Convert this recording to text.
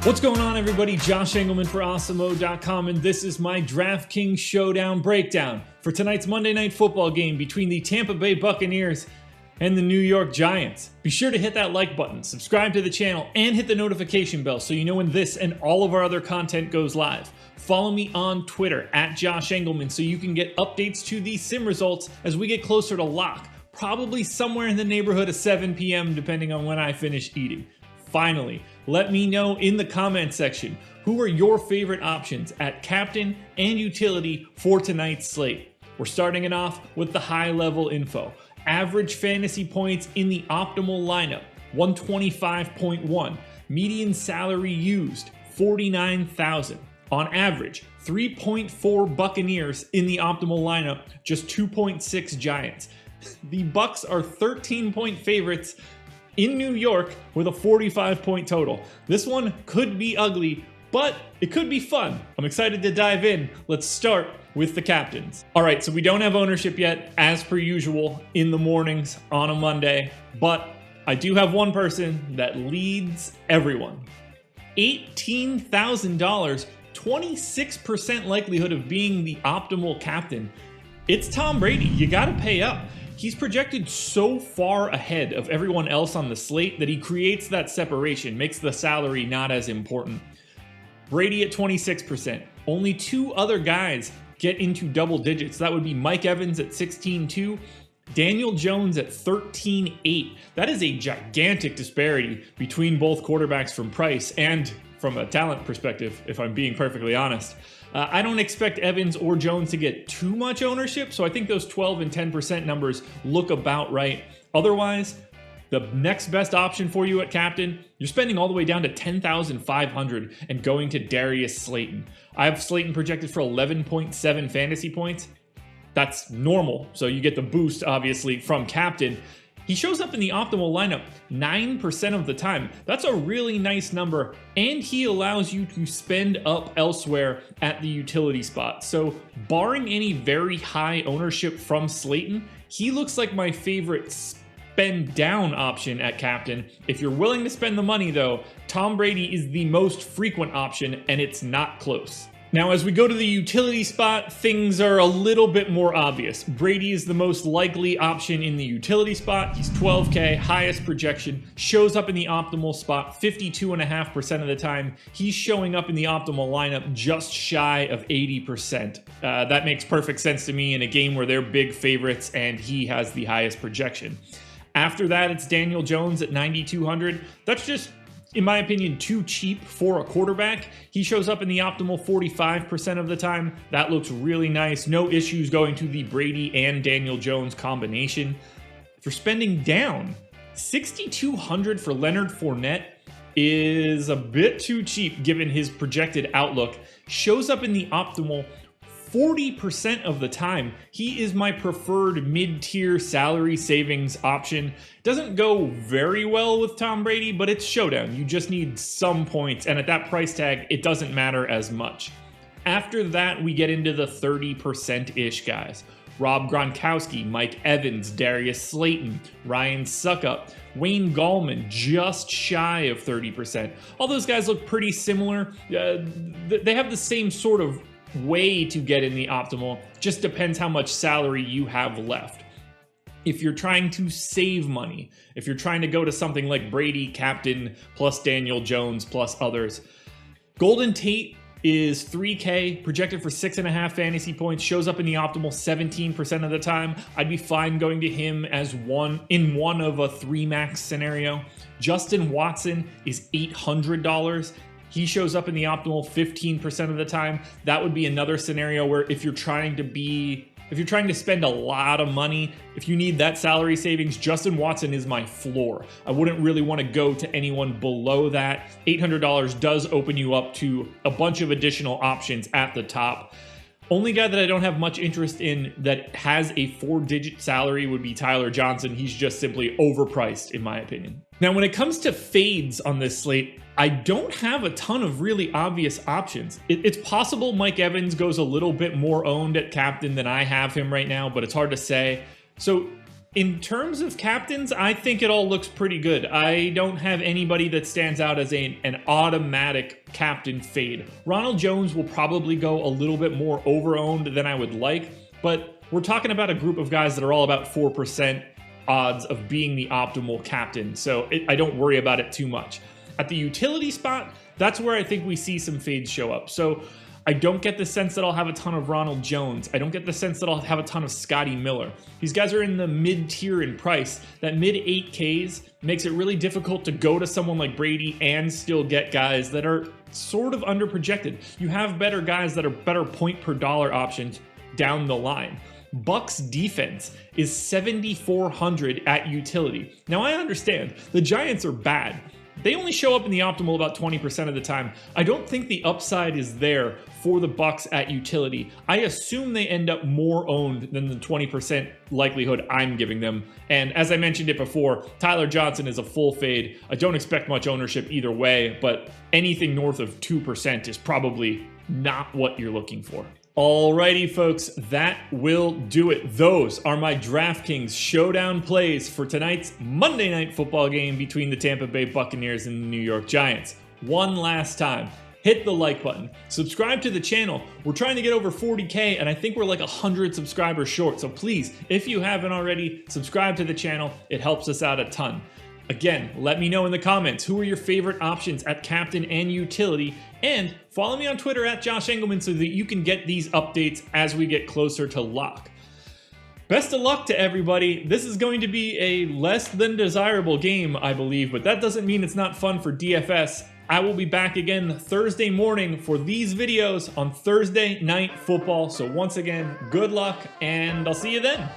What's going on, everybody? Josh Engleman for Awesemo.com, and this is my DraftKings Showdown breakdown for tonight's Monday Night Football game between the Tampa Bay Buccaneers and the New York Giants. Be sure to hit that like button, subscribe to the channel, and hit the notification bell so you know when this and all of our other content goes live. Follow me on Twitter at Josh Engleman so you can get updates to the sim results as we get closer to lock, probably somewhere in the neighborhood of 7 p.m. depending on when I finish eating. Finally, let me know in the comment section who are your favorite options at captain and utility for tonight's slate. We're starting it off with the high-level info. Average fantasy points in the optimal lineup, 125.1. Median salary used, 49,000. On average, 3.4 Buccaneers in the optimal lineup, just 2.6 Giants. The Bucs are 13-point favorites in New York with a 45-point total. This one could be ugly, but it could be fun. I'm excited to dive in. Let's start with the captains. All right, so we don't have ownership yet, as per usual, in the mornings on a Monday, but I do have one person that leads everyone. $18,000, 26% likelihood of being the optimal captain. It's Tom Brady. You gotta pay up. He's projected so far ahead of everyone else on the slate that he creates that separation, makes the salary not as important. Brady at 26%. Only two other guys get into double digits. That would be Mike Evans at 16.2, Daniel Jones at 13.8. That is a gigantic disparity between both quarterbacks from price and from a talent perspective, if I'm being perfectly honest. I don't expect Evans or Jones to get too much ownership, so I think those 12 and 10% numbers look about right. Otherwise, the next best option for you at captain, you're spending all the way down to $10,500 and going to Darius Slayton. I have Slayton projected for 11.7 fantasy points. That's normal, so you get the boost, obviously, from captain. He shows up in the optimal lineup 9% of the time. That's a really nice number, and he allows you to spend up elsewhere at the utility spot. So barring any very high ownership from Slayton, he looks like my favorite spend down option at captain. If you're willing to spend the money though, Tom Brady is the most frequent option, and it's not close. Now, as we go to the utility spot, things are a little bit more obvious. Brady is the most likely option in the utility spot. He's 12K, highest projection, shows up in the optimal spot 52.5% of the time. He's showing up in the optimal lineup just shy of 80%. That makes perfect sense to me in a game where they're big favorites and he has the highest projection. After that, it's Daniel Jones at 9,200. That's just, in my opinion, too cheap for a quarterback. He shows up in the optimal 45% of the time. That looks really nice. No issues going to the Brady and Daniel Jones combination. For spending down, $6,200 for Leonard Fournette is a bit too cheap given his projected outlook. Shows up in the optimal 40% of the time. He is my preferred mid-tier salary savings option. Doesn't go very well with Tom Brady, but it's showdown. You just need some points, and at that price tag, it doesn't matter as much. After that, we get into the 30%-ish guys. Rob Gronkowski, Mike Evans, Darius Slayton, Ryan Suckup, Wayne Gallman, just shy of 30%. All those guys look pretty similar. They have the same sort of way to get in the optimal, just depends how much salary you have left. If you're trying to save money, if you're trying to go to something like Brady, captain, plus Daniel Jones, plus others, Golden Tate is 3K, projected for 6.5 fantasy points, shows up in the optimal 17% of the time. I'd be fine going to him as one of a 3 max scenario. Justin Watson is $800. He shows up in the optimal 15% of the time. That would be another scenario where if you're trying to spend a lot of money, if you need that salary savings, Justin Watson is my floor. I wouldn't really want to go to anyone below that. $800 does open you up to a bunch of additional options at the top. Only guy that I don't have much interest in that has a 4-digit salary would be Tyler Johnson. He's just simply overpriced, in my opinion. Now, when it comes to fades on this slate, I don't have a ton of really obvious options. It's possible Mike Evans goes a little bit more owned at captain than I have him right now, but it's hard to say. So In terms of captains, I think it all looks pretty good. I don't have anybody that stands out as an automatic captain fade. Ronald Jones will probably go a little bit more over-owned than I would like, but we're talking about a group of guys that are all about 4% odds of being the optimal captain, so I don't worry about it too much. At the utility spot, that's where I think we see some fades show up. So I don't get the sense that I'll have a ton of Ronald Jones. I don't get the sense that I'll have a ton of Scotty Miller. These guys are in the mid-tier in price. That mid-8Ks makes it really difficult to go to someone like Brady and still get guys that are sort of underprojected. You have better guys that are better point per dollar options down the line. Bucs defense is 7,400 at utility. Now I understand the Giants are bad. They only show up in the optimal about 20% of the time. I don't think the upside is there for the Bucs at utility. I assume they end up more owned than the 20% likelihood I'm giving them. And as I mentioned it before, Tyler Johnson is a full fade. I don't expect much ownership either way, but anything north of 2% is probably not what you're looking for. Alrighty, folks, that will do it. Those are my DraftKings Showdown plays for tonight's Monday Night Football game between the Tampa Bay Buccaneers and the New York Giants. One last time, hit the like button, subscribe to the channel. We're trying to get over 40K, and I think we're like 100 subscribers short. So please, if you haven't already, subscribe to the channel. It helps us out a ton. Again, let me know in the comments who are your favorite options at captain and utility, and follow me on Twitter at Josh Engleman so that you can get these updates as we get closer to lock. Best of luck to everybody. This is going to be a less than desirable game, I believe, but that doesn't mean it's not fun for DFS. I will be back again Thursday morning for these videos on Thursday Night Football. So once again, good luck, and I'll see you then.